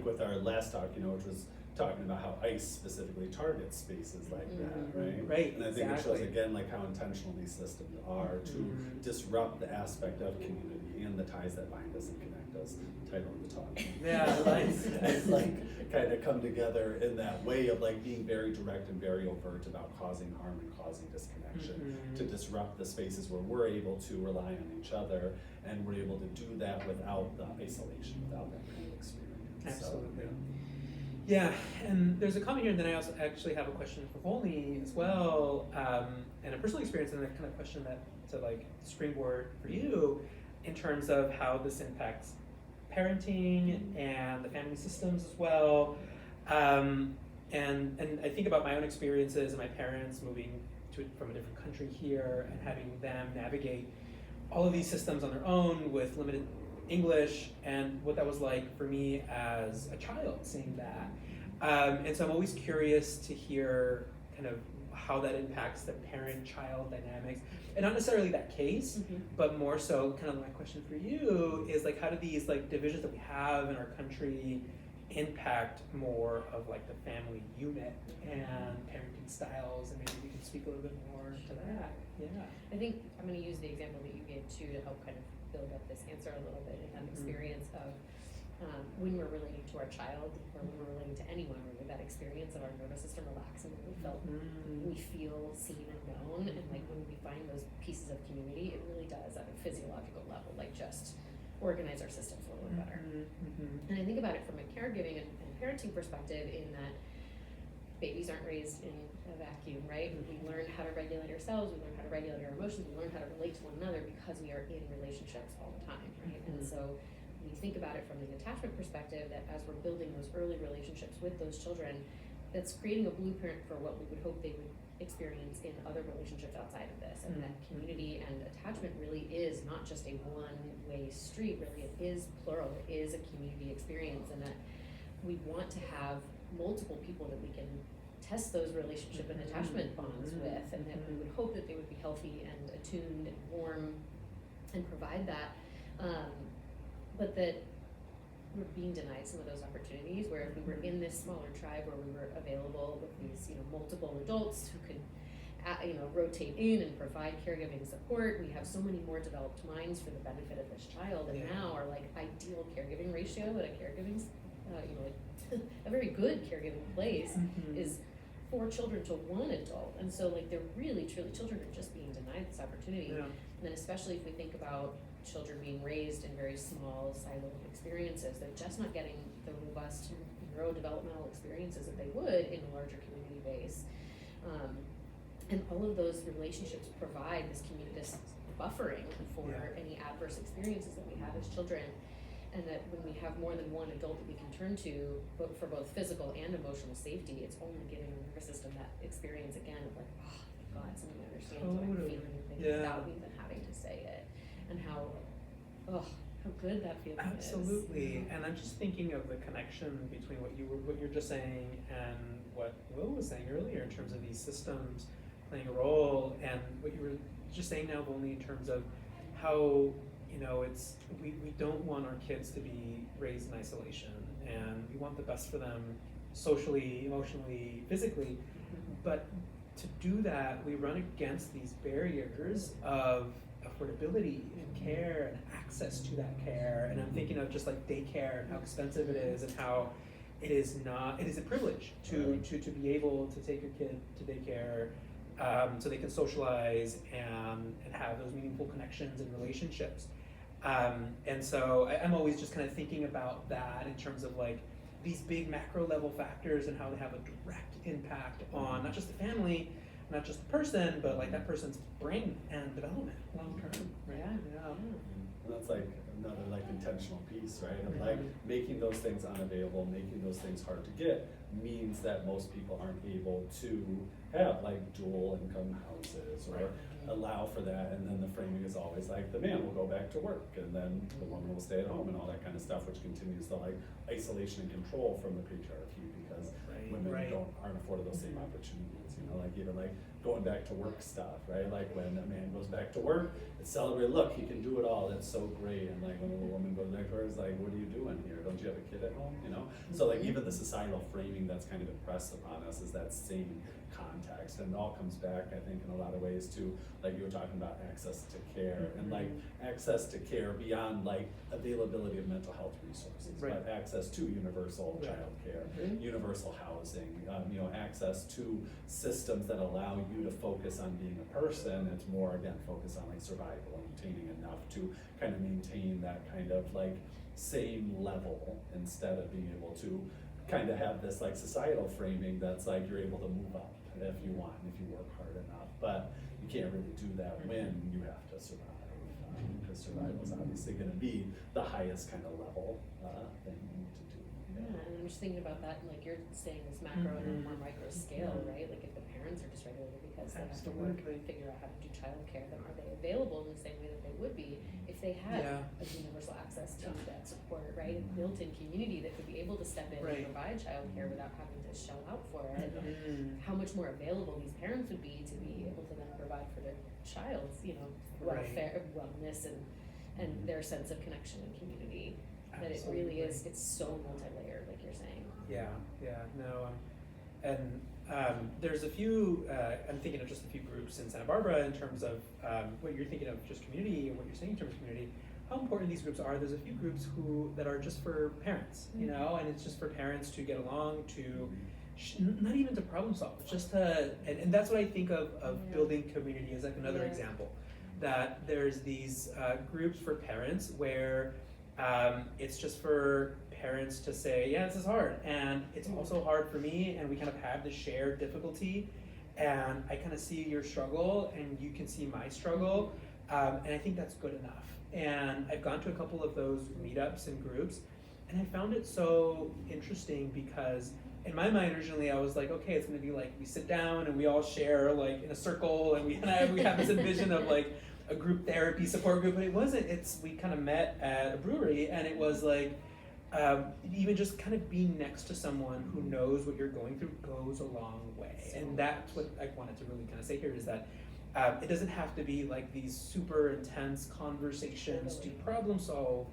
with our last talk, which was talking about how ICE specifically targets spaces like that, right? Right. And I think it shows again how intentional these systems are to disrupt the aspect of community and the ties that bind us and connect us. Title of the talk. Yeah, nice. And kind of come together in that way of being very direct and very overt about causing harm and causing disconnection, to disrupt the spaces where we're able to rely on each other, and we're able to do that without the isolation, without that kind of experience. Absolutely. So, yeah, and there's a comment here, and then I also actually have a question for Volney as well, and a personal experience, and a kind of question that to springboard for you in terms of how this impacts parenting and the family systems as well. And I think about my own experiences and my parents moving from a different country here and having them navigate all of these systems on their own with limited English, and what that was like for me as a child seeing that. And so I'm always curious to hear kind of how that impacts the parent-child dynamics, and not necessarily that case, Mhm. but more so kind of my question for you is like, how do these like divisions that we have in our country impact more of like the family unit and parenting styles, and maybe you can speak a little bit more to that. Yeah. I think I'm going to use the example that you gave too to help kind of build up this answer a little bit in that experience of when we're relating to our child or when we're relating to anyone, really that experience of our nervous system relaxing, when we feel seen and known, and like when we find those pieces of community, it really does at a physiological level, like just organize our systems a little bit better. And I think about it from a caregiving and parenting perspective in that babies aren't raised in a vacuum, right? We learn how to regulate ourselves, we learn how to regulate our emotions, we learn how to relate to one another because we are in relationships all the time, right? And so we think about it from the attachment perspective that as we're building those early relationships with those children, that's creating a blueprint for what we would hope they would experience in other relationships outside of this. And that community and attachment really is not just a one-way street, really it is plural, it is a community experience, and that we want to have multiple people that we can test those relationship and attachment bonds with, and that we would hope that they would be healthy and attuned and warm and provide that, but that we're being denied some of those opportunities where if we were in this smaller tribe where we were available with these, multiple adults who could, rotate in and provide caregiving support, we have so many more developed minds for the benefit of this child, and now our like ideal caregiving ratio at a caregiving, a very good caregiving place is 4 children to 1 adult, and so like they're really truly children are just being denied this opportunity. And then especially if we think about children being raised in very small siloed experiences, they're just not getting the robust neurodevelopmental experiences that they would in a larger community base. And all of those relationships provide this buffering for any adverse experiences that we have as children. And that when we have more than one adult that we can turn to for both physical and emotional safety, it's only giving our nervous system that experience again of like, oh, thank God, someone understands what I'm feeling without me even having to say it. And how good that feeling is. Absolutely. And I'm just thinking of the connection between what you're just saying and what Will was saying earlier in terms of these systems playing a role, and what you were just saying now, Volney, in terms of how we don't want our kids to be raised in isolation, and we want the best for them socially, emotionally, physically, but to do that we run against these barriers of affordability and care and access to that care. And I'm thinking of just like daycare and how expensive it is, and how it is a privilege to be able to take your kid to daycare so they can socialize and have those meaningful connections and relationships. And so I'm always just kind of thinking about that in terms of like these big macro level factors and how they have a direct impact on not just the family, not just the person, but like that person's brain and development long term. Right? Yeah. And that's like another like intentional piece, right? Of like making those things unavailable, making those things hard to get means that most people aren't able to have like dual income houses or allow for that. And then the framing is always like the man will go back to work and then the woman will stay at home and all that kind of stuff, which continues the like isolation and control from the patriarchy, because women aren't afforded those same opportunities. Like even like going back to work stuff, right? Like when a man goes back to work, it's celebrated, look, he can do it all, that's so great. And like when a woman goes back to work, it's like, what are you doing here? Don't you have a kid at home, So like even the societal framing that's kind of impressed upon us is that same context. And it all comes back, I think, in a lot of ways to, like you were talking about, access to care, and like access to care beyond like availability of mental health resources, but access to universal child care, universal housing, access to systems that allow you to focus on being a person. It's more, again, focus on like survival and obtaining enough to kind of maintain that kind of like same level, instead of being able to kind of have this like societal framing that's like you're able to move up if you want, if you work hard enough, but you can't really do that when you have to survive, because survival is obviously going to be the highest kind of level thing to do. And just thinking about that, like you're saying, this macro and a more micro scale, right? Like if the parents are dysregulated because they have to work and figure out how to do childcare, then are they available in the same way that they would be if they had a universal access to that support, right? A built-in community that could be able to step in and provide childcare without having to shell out for it. How much more available these parents would be to be able to then provide for their child's, you know, welfare, wellness, and their sense of connection and community. That it really is, it's so multi-layered, like you're saying. There's a few, I'm thinking of just a few groups in Santa Barbara in terms of what you're thinking of just community and what you're saying in terms of community, how important these groups are. There's a few groups that are just for parents, you know, and it's just for parents to get along, to not even to problem solve, just to, and that's what I think of building community as like another example, that there's these groups for parents where it's just for parents to say, yeah, this is hard, and it's also hard for me, and we kind of have this shared difficulty, and I kind of see your struggle, and you can see my struggle, and I think that's good enough. And I've gone to a couple of those meetups and groups, and I found it so interesting because in my mind originally I was like, okay, it's gonna be like we sit down and we all share like in a circle, and we have this vision of like a group therapy support group, but it wasn't. We kind of met at a brewery, and it was like even just kind of being next to someone who knows what you're going through goes a long way. And that's what I wanted to really kind of say here is that it doesn't have to be like these super intense conversations to problem solve,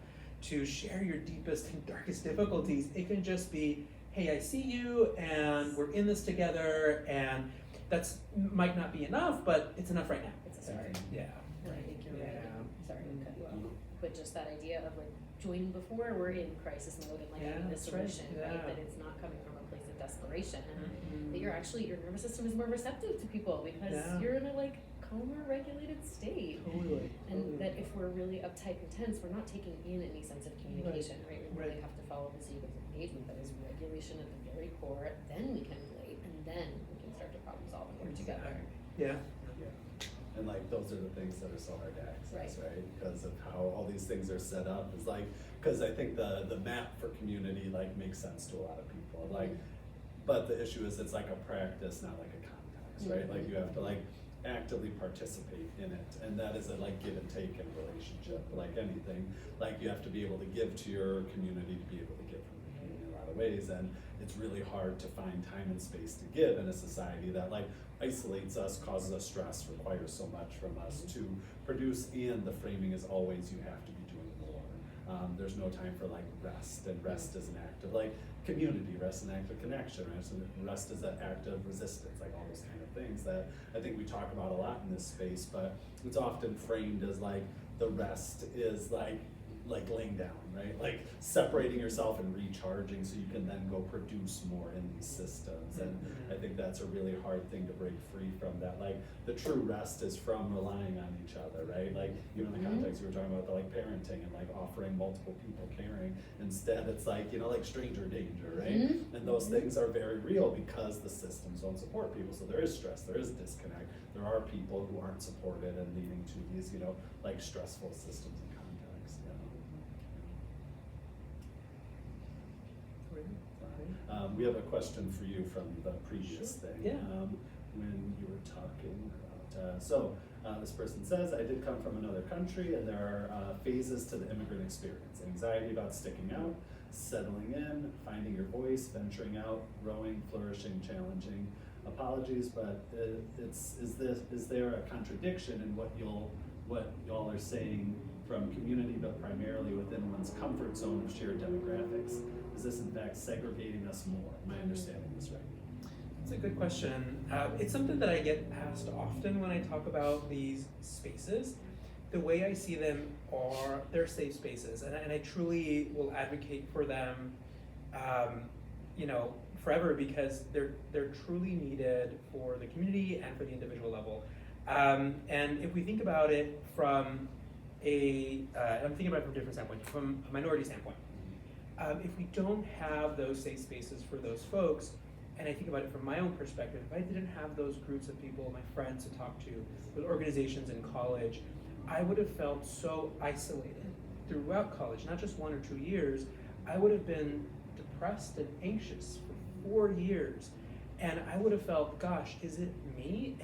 to share your deepest and darkest difficulties. It can just be, hey, I see you, and we're in this together, and that's might not be enough, but it's enough right now. It's a start. Yeah. I think you're right. Sorry to cut you off. But just that idea of like joining before we're in crisis mode and like having this solution, right? That it's not coming from a place of desperation. That you're actually, your nervous system is more receptive to people because you're in a like calmer, regulated state. And that if we're really uptight and tense, we're not taking in any sense of communication, right? We really have to follow the sequence of engagement that is regulation at the very core, then we can relate, and then we can start to problem solve and work together. And like those are the things that are so hard to access, right? Because of how all these things are set up. It's like, because I think the map for community like makes sense to a lot of people. Like, but the issue is it's like a practice, not like a context, right? Like you have to like actively participate in it, and that is a like give and take in a relationship. Like anything, like you have to be able to give to your community to be able to give from the community in a lot of ways, and it's really hard to find time and space to give in a society that like isolates us, causes us stress, requires so much from us to produce, and the framing is always you have to be doing more. There's no time for like rest, and rest is an act of like community, rest is an act of connection, rest is an act of resistance, like all those kind of things that I think we talk about a lot in this space, but it's often framed as like the rest is like laying down, right? Like separating yourself and recharging so you can then go produce more in these systems. And I think that's a really hard thing to break free from, that like the true rest is from relying on each other, right? Like even in the context you were talking about the like parenting and like offering multiple people caring, instead it's like, you know, like stranger danger, right? And those things are very real because the systems don't support people. So there is stress, there is disconnect, there are people who aren't supported and leading to these, you know, like stressful systems and contexts. We have a question for you from the previous thing. When you were talking about, this person says, I did come from another country, and there are phases to the immigrant experience. Anxiety about sticking out, settling in, finding your voice, venturing out, growing, flourishing, challenging. Apologies, but is there a contradiction in what y'all are saying from community, but primarily within one's comfort zone of shared demographics? Is this in fact segregating us more? Am I understanding this right? That's a good question. It's something that I get asked often when I talk about these spaces. The way I see them are, they're safe spaces, and I truly will advocate for them, you know, forever, because they're truly needed for the community and for the individual level. And if we think about it from I'm thinking about it from a different standpoint, from a minority standpoint. If we don't have those safe spaces for those folks, and I think about it from my own perspective, if I didn't have those groups of people, my friends to talk to, with organizations in college, I would have felt so isolated throughout college, not just 1 or 2 years. I would have been depressed and anxious for 4 years. And I would have felt, gosh, is it me?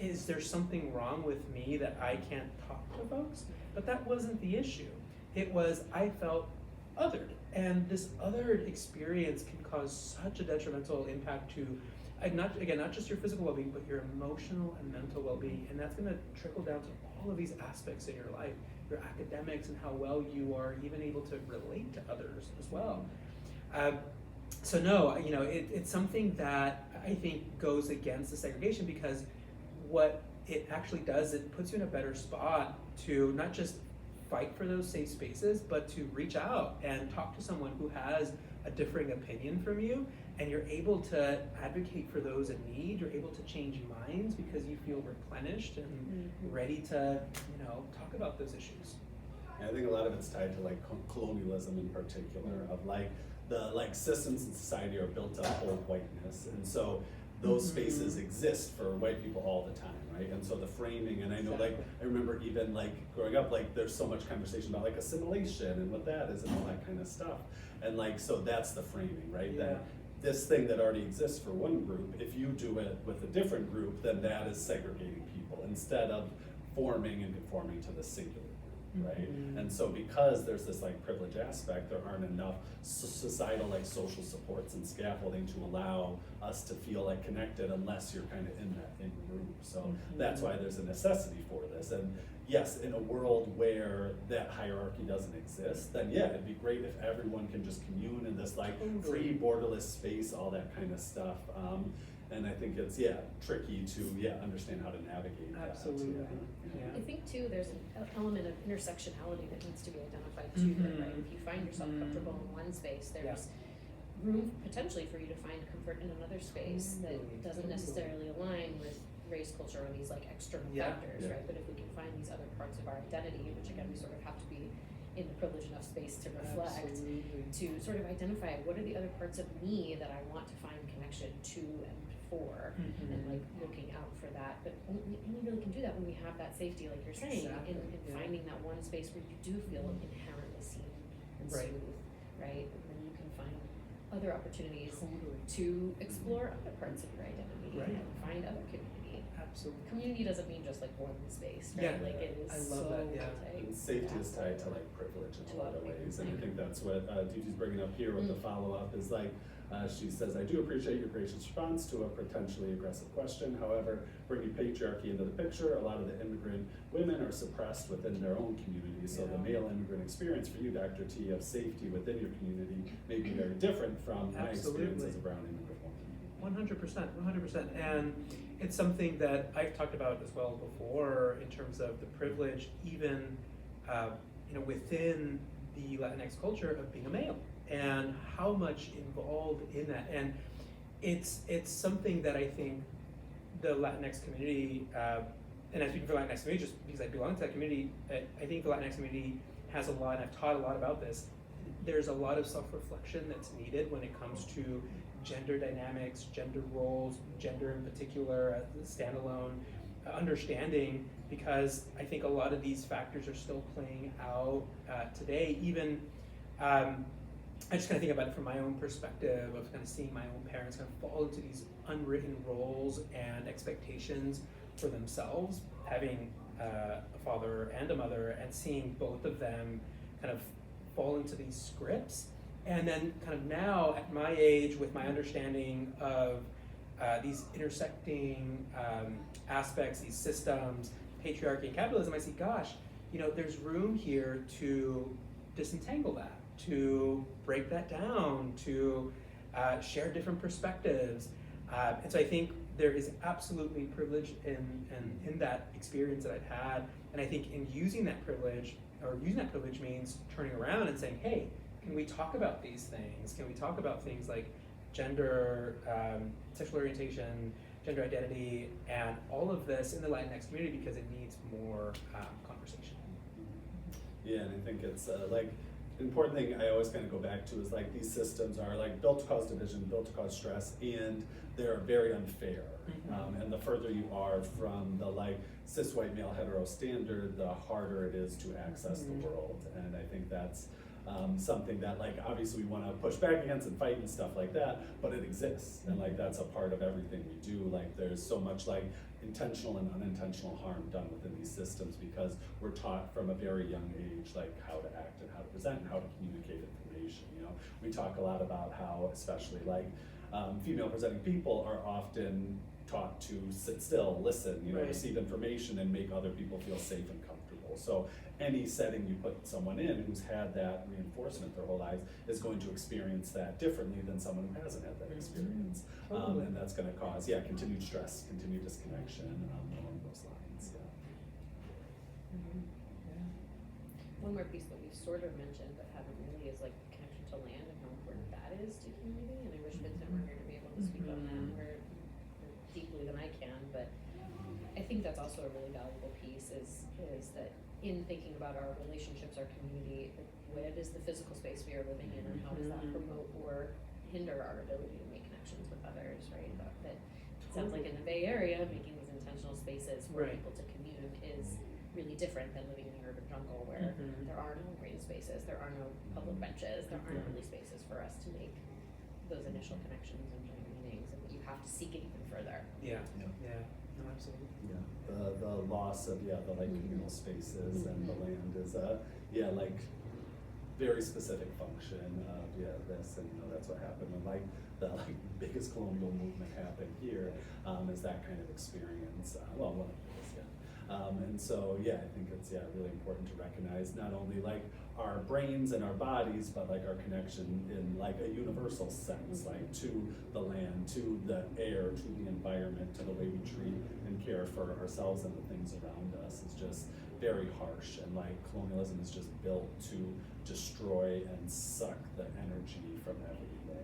Is there something wrong with me that I can't talk to folks? But that wasn't the issue. It was, I felt othered. And this othered experience can cause such a detrimental impact to, not just your physical well-being, but your emotional and mental well-being. And that's gonna trickle down to all of these aspects in your life, your academics and how well you are even able to relate to others as well. So no, it's something that I think goes against the segregation, because what it actually does, it puts you in a better spot to not just fight for those safe spaces, but to reach out and talk to someone who has a differing opinion from you, and you're able to advocate for those in need. You're able to change minds because you feel replenished and ready to, talk about those issues. And I think a lot of it's tied to like colonialism in particular, of like the systems in society are built to uphold whiteness, and so those spaces exist for white people all the time, right? And so the framing, and I know like, I remember even like growing up, like there's so much conversation about like assimilation and what that is and all that kind of stuff. And like, so that's the framing, right? Yeah. That this thing that already exists for one group, if you do it with a different group, then that is segregating people instead of forming and conforming to the singular group, right? And so because there's this like privilege aspect, there aren't enough societal like social supports and scaffolding to allow us to feel like connected unless you're kind of in that in group. So that's why there's a necessity for this. And yes, in a world where that hierarchy doesn't exist, then yeah, it'd be great if everyone can just commune in this like free, borderless space, all that kind of stuff. And I think it's tricky to understand how to navigate that. Absolutely. I think too, there's an element of intersectionality that needs to be identified too. That, right? If you find yourself comfortable in one space, there's room potentially for you to find comfort in another space that doesn't necessarily align with race, culture, or these like external factors, right? But if we can find these other parts of our identity, which again we sort of have to be in the privileged enough space to reflect, to sort of identify what are the other parts of me that I want to find connection to and for, and like looking out for that. But we really can do that when we have that safety, like you're saying, in finding that one space where you do feel inherently seen and soothed, right? And then you can find other opportunities to explore other parts of your identity and find other community. Absolutely. Community doesn't mean just like one space, right? Like it is I love so that, And safety is tied to like privilege in a lot of ways, and I think that's what Didi's bringing up here with the follow-up is like, she says, I do appreciate your gracious response to a potentially aggressive question. However, bringing patriarchy into the picture, a lot of the immigrant women are suppressed within their own communities. So the male immigrant experience for you, Dr. T, of safety within your community may be very different from my experience as a brown immigrant woman. 100%. And it's something that I've talked about as well before in terms of the privilege, even within the Latinx culture of being a male, and how much involved in that. And it's something that I think the Latinx community, and I'm speaking for Latinx community just because I belong to that community, I think the Latinx community has a lot, and I've taught a lot about this, there's a lot of self-reflection that's needed when it comes to gender dynamics, gender roles, gender in particular, standalone understanding, because I think a lot of these factors are still playing out today. Even I just kind of think about it from my own perspective of kind of seeing my own parents kind of fall into these unwritten roles and expectations for themselves, having a father and a mother, and seeing both of them kind of fall into these scripts. And then kind of now at my age, with my understanding of these intersecting aspects, these systems, patriarchy and capitalism, I see, gosh, there's room here to disentangle that, to break that down, to share different perspectives. And so I think there is absolutely privilege in that experience that I've had. And I think in using that privilege means turning around and saying, hey, can we talk about these things? Can we talk about things like gender, sexual orientation, gender identity, and all of this in the Latinx community, because it needs more conversation. Yeah, and I think it's like, the important thing I always kind of go back to is like these systems are like built to cause division, built to cause stress, and they're very unfair. And the further you are from the like cis white male hetero standard, the harder it is to access the world. And I think that's something that like obviously we want to push back against and fight and stuff like that, but it exists, and like that's a part of everything we do. Like there's so much like intentional and unintentional harm done within these systems because we're taught from a very young age like how to act and how to present and how to communicate information. You know, we talk a lot about how especially like female presenting people are often taught to sit still, listen, you know, Right. receive information and make other people feel safe and comfortable. So any setting you put someone in who's had that reinforcement their whole lives is going to experience that differently than someone who hasn't had that experience. Totally. And that's going to cause, continued stress, continued disconnection along those lines. Yeah. One more piece that we've sort of mentioned but haven't really is like connection to land and how important that is to community. And I wish Vincent were here to be able to speak on that more deeply than I can. But I think that's also a really valuable piece is that in thinking about our relationships, our community, what is the physical space we are living in and how does that promote or hinder our ability to make connections with others, right? That it sounds like in the Bay Area, making these intentional spaces for Right. people to commune is really different than living in the urban jungle where there are no green spaces, there are no public benches, there aren't really spaces for us to make those initial connections and joint meetings, and you have to seek it even further. Yeah. Yeah. Yeah. No, absolutely. Yeah, the loss of the like communal spaces and the land is like very specific function of this, and you know that's what happened when like the like biggest colonial movement happened here, is that kind of experience. Well, one of those, and so I think it's really important to recognize not only like our brains and our bodies, but like our connection in like a universal sense, like to the land, to the air, to the environment, to the way we treat and care for ourselves and the things around us is just very harsh. And like colonialism is just built to destroy and suck the energy from everything.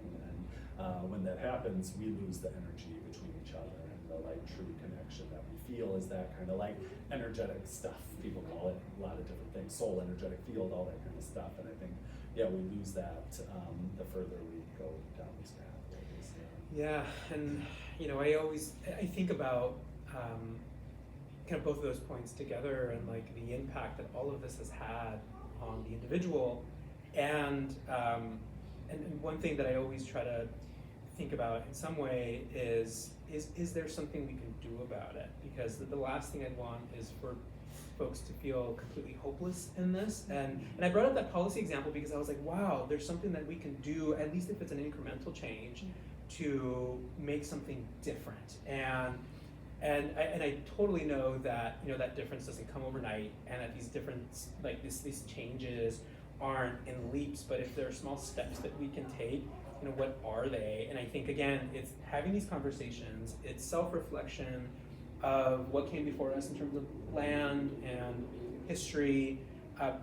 And when that happens, we lose the energy between each other, and the like true connection that we feel is that kind of like energetic stuff. People call it a lot of different things, soul, energetic field, all that kind of stuff. And I think, we lose that the further we go down these pathways. Yeah, and you know, I think about kind of both of those points together and like the impact that all of this has had on the individual, and one thing that I always try to think about in some way is there something we can do about it? Because the last thing I'd want is for folks to feel completely hopeless in this. And I brought up that policy example because I was like, wow, there's something that we can do, at least if it's an incremental change, to make something different. And I totally know that that difference doesn't come overnight, and that these different these changes aren't in leaps. But if there are small steps that we can take, what are they? And I think again, it's having these conversations, it's self-reflection of what came before us in terms of land and history,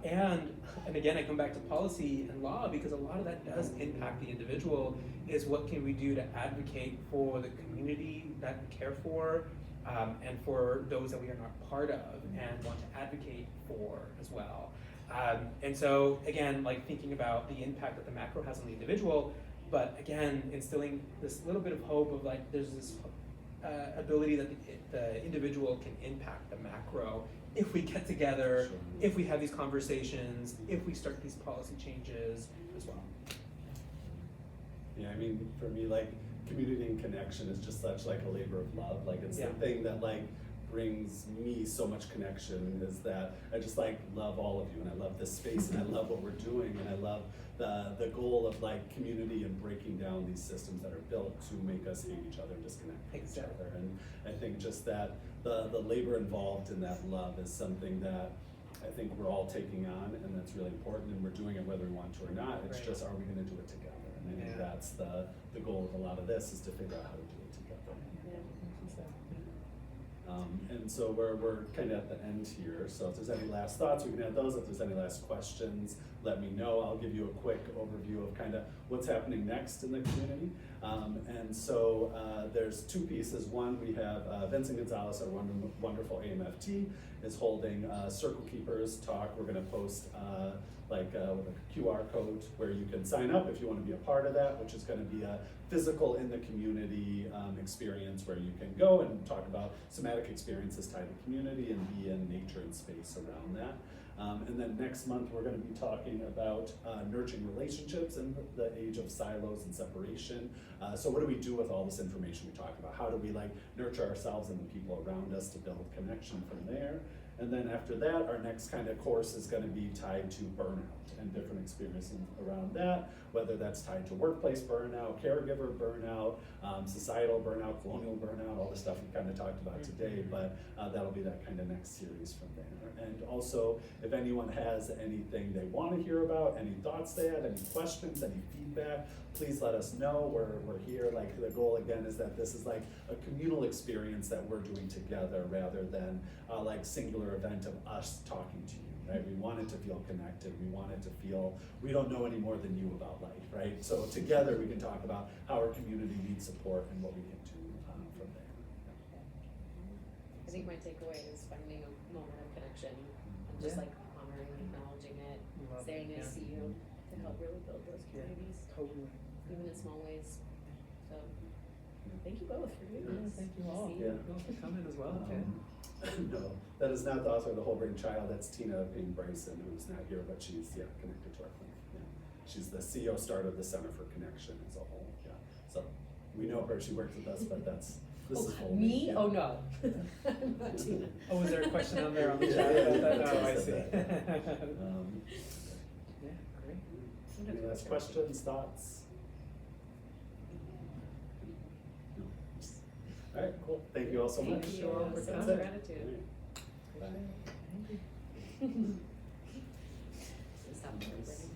and again, I come back to policy and law because a lot of that does impact the individual. Is what can we do to advocate for the community that we care for, and for those that we are not part of and want to advocate for as well. And so again, like thinking about the impact that the macro has on the individual, but again, instilling this little bit of hope of like there's this ability that the individual can impact the macro if we get together, Sure. if we have these conversations, if we start these policy changes as well. Yeah, I mean, for me, like community and connection is just such like a labor of love. Like it's the thing that like brings me so much connection is that I just like love all of you, and I love this space, and I love what we're doing, and I love the goal of like community and breaking down these systems that are built to make us hate each other and disconnect from each other. And I think just that the labor involved in that love is something that I think we're all taking on, and that's really important, and we're doing it whether we want to or not. It's just, are we going to do it together? And I think that's the goal of a lot of this, is to figure out how to do it together. And so we're kind of at the end here. So if there's any last thoughts, we can have those. If there's any last questions, let me know. I'll give you a quick overview of kind of what's happening next in the community. And so there's two pieces. One, we have Vincent Gonzalez, our wonderful AMFT, is holding Circle Keepers talk. We're going to post with a QR code where you can sign up if you want to be a part of that, which is going to be a physical in the community experience where you can go and talk about somatic experiences tied to community and be in nature and space around that. And then next month, we're gonna be talking about nurturing relationships in the age of silos and separation. So what do we do with all this information we talk about? How do we like nurture ourselves and the people around us to build connection from there? And then after that, our next kind of course is gonna be tied to burnout and different experiences around that, whether that's tied to workplace burnout, caregiver burnout, societal burnout, colonial burnout, all the stuff we kind of talked about today, but that'll be that kind of next series from there. And also, if anyone has anything they want to hear about, any thoughts they had, any questions, any feedback, please let us know. We're here. Like the goal again is that this is like a communal experience that we're doing together rather than like singular event of us talking to you. Right? We want it to feel connected. We want it to feel we don't know any more than you about life, right? So together we can talk about how our community needs support and what we can do from there. I think my takeaway is finding a moment of connection and just like honoring, acknowledging it, Love saying it, I yeah. see you to help really build those communities, Totally. even in small ways. So thank you both for doing this. Thank you all. See Yeah. For coming as well, Jen. No, that is not the author of The Whole Brain Child. That's Tina Payne Bryson, who's not here, but she's connected to our clinic. Yeah. She's the CEO starter of the Center for Connection as a whole. Yeah. So we know her. She works with us, but this is whole. Me? Yeah. Oh no. I'm not Tina. Oh, was there a question on there on the Yeah, chat? yeah, Oh, I that's see. it. Yeah, great. Any last questions, thoughts? No. All right, cool. Thank you all so much. Thank you. for So coming. much gratitude. Bye. Thank you. Stop recording.